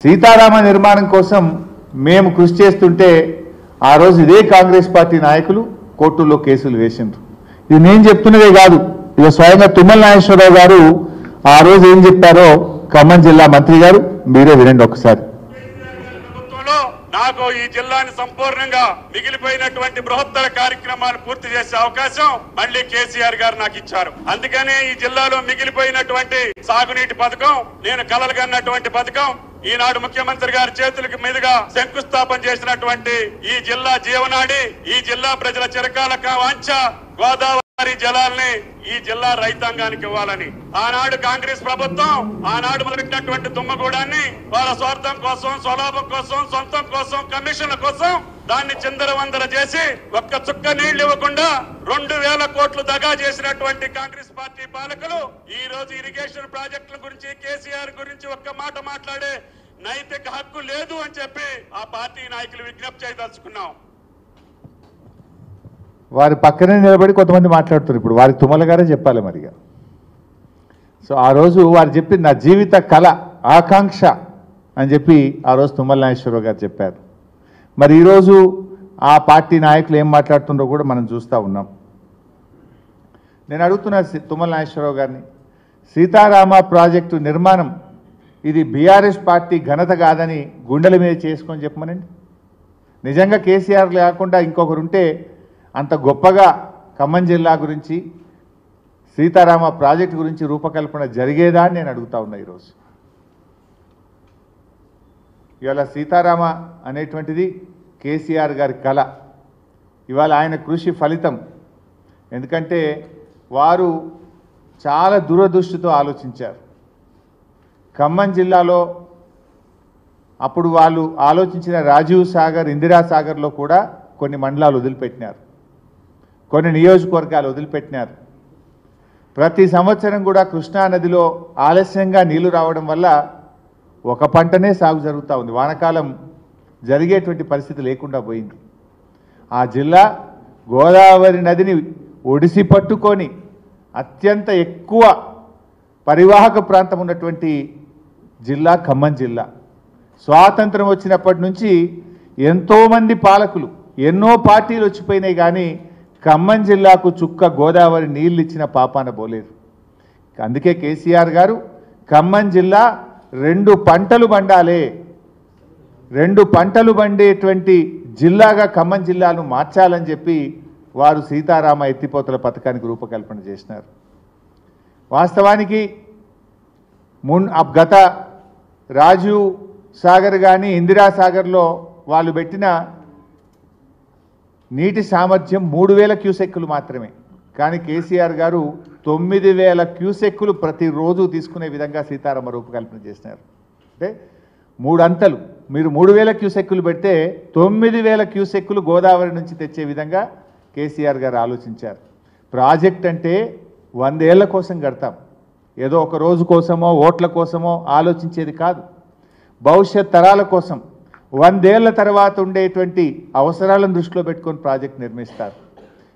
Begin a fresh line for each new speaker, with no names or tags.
సీతారామ నిర్మాణం కోసం మేము కృషి చేస్తుంటే ఆ రోజు ఇదే కాంగ్రెస్ పార్టీ నాయకులు కోర్టుల్లో కేసులు వేసిండ్రు. ఇది నేను చెప్తున్నదే కాదు, ఇక స్వయంగా తుమ్మల నాగేశ్వరరావు గారు ఆ రోజు ఏం చెప్పారో ఖమ్మం జిల్లా మంత్రి గారు మీరే వినండి ఒకసారి.
నాకు ఈ జిల్లాని సంపూర్ణంగా మిగిలిపోయినటువంటి బృహత్తర కార్యక్రమాలు పూర్తి చేసే అవకాశం మళ్ళీ కేసీఆర్ గారు నాకు ఇచ్చారు. అందుకనే ఈ జిల్లాలో మిగిలిపోయినటువంటి సాగునీటి పథకం, నేను కలలుగన్నటువంటి పథకం, ఈనాడు ముఖ్యమంత్రి గారి చేతులకు మీదుగా శంకుస్థాపన చేసినటువంటి ఈ జిల్లా జీవనాడి, ఈ జిల్లా ప్రజల చిరకాల వాంఛ గోదావరి జలాల్ని ఈ జిల్లా రైతాంగానికి ఇవ్వాలని ఆనాడు కాంగ్రెస్ ప్రభుత్వం ఆనాడు మొదలెట్టినటువంటి తుమ్మగూడాన్ని వాళ్ళ స్వార్థం కోసం, స్వలాభం కోసం, సొంతం కోసం, కమిషన్ల కోసం దాన్ని చిందరవందర చేసి ఒక్క చుక్క నీళ్లు ఇవ్వకుండా 2000 కోట్లు దగా చేసినటువంటి కాంగ్రెస్ పార్టీ పాలకులు ఈ రోజు ఇరిగేషన్ ప్రాజెక్టుల గురించి, కేసీఆర్ గురించి ఒక్క మాట మాట్లాడే నైతిక హక్కు లేదు అని చెప్పి ఆ పార్టీ నాయకులు విజ్ఞప్తి చేయదలుచుకున్నాం.
వారి పక్కనే నిలబడి కొంతమంది మాట్లాడుతున్నారు. ఇప్పుడు వారి తుమ్మల గారే చెప్పాలి మరిగా. సో ఆ రోజు వారు చెప్పింది నా జీవిత కళ, ఆకాంక్ష అని చెప్పి ఆ రోజు తుమ్మల నాగేశ్వరరావు గారు చెప్పారు. మరి ఈరోజు ఆ పార్టీ నాయకులు ఏం మాట్లాడుతుండో కూడా మనం చూస్తూ ఉన్నాం. నేను అడుగుతున్నా తుమ్మల నాగేశ్వరరావు గారిని, సీతారామ ప్రాజెక్టు నిర్మాణం ఇది బీఆర్ఎస్ పార్టీ ఘనత కాదని గుండెల మీద చేసుకొని చెప్పమనండి. నిజంగా కేసీఆర్ లేకుండా ఇంకొకరుంటే అంత గొప్పగా ఖమ్మం జిల్లా గురించి, సీతారామ ప్రాజెక్టు గురించి రూపకల్పన జరిగేదా అని నేను అడుగుతా ఉన్నా. ఈరోజు ఇవాళ సీతారామ అనేటువంటిది కేసీఆర్ గారి కళ, ఇవాళ ఆయన కృషి ఫలితం. ఎందుకంటే వారు చాలా దూరదృష్టితో ఆలోచించారు. ఖమ్మం జిల్లాలో అప్పుడు వాళ్ళు ఆలోచించిన రాజీవ్ సాగర్, ఇందిరా సాగర్లో కూడా కొన్ని మండలాలు వదిలిపెట్టినారు, కొన్ని నియోజకవర్గాలు వదిలిపెట్టినారు. ప్రతి సంవత్సరం కూడా కృష్ణానదిలో ఆలస్యంగా నీళ్లు రావడం వల్ల ఒక పంటనే సాగు జరుగుతూ ఉంది, వానాకాలం జరిగేటువంటి పరిస్థితి లేకుండా పోయింది. ఆ జిల్లా గోదావరి నదిని ఒడిసి పట్టుకొని అత్యంత ఎక్కువ పరివాహక ప్రాంతం ఉన్నటువంటి జిల్లా ఖమ్మం జిల్లా. స్వాతంత్రం వచ్చినప్పటి నుంచి ఎంతోమంది పాలకులు, ఎన్నో పార్టీలు వచ్చిపోయినాయి, కానీ ఖమ్మం జిల్లాకు చుక్క గోదావరి నీళ్ళు ఇచ్చిన పాపాన పోలేదు. అందుకే కేసీఆర్ గారు ఖమ్మం జిల్లా 2 పంటలు పండాలి, 2 పంటలు పండేటువంటి జిల్లాగా ఖమ్మం జిల్లాను మార్చాలని చెప్పి వారు సీతారామ ఎత్తిపోతల పథకానికి రూపకల్పన చేసినారు. వాస్తవానికి గత రాజీవ్ సాగర్ కానీ ఇందిరా సాగర్లో వాళ్ళు పెట్టిన నీటి సామర్థ్యం 3000 క్యూసెక్కులు మాత్రమే, కానీ కేసీఆర్ గారు 9000 క్యూసెక్కులు ప్రతిరోజు తీసుకునే విధంగా సీతారామ రూపకల్పన చేసినారు. అంటే 3 అంతలు. మీరు 3000 క్యూసెక్కులు పెడితే 9000 క్యూసెక్కులు గోదావరి నుంచి తెచ్చే విధంగా కేసీఆర్ గారు ఆలోచించారు. ప్రాజెక్ట్ అంటే 100 ఏళ్ల కోసం కడతాం, ఏదో ఒక రోజు కోసమో ఓట్ల కోసమో ఆలోచించేది కాదు. భవిష్యత్ తరాల కోసం 100 ఏళ్ల తర్వాత ఉండేటువంటి అవసరాలను దృష్టిలో పెట్టుకొని ప్రాజెక్ట్ నిర్మిస్తారు.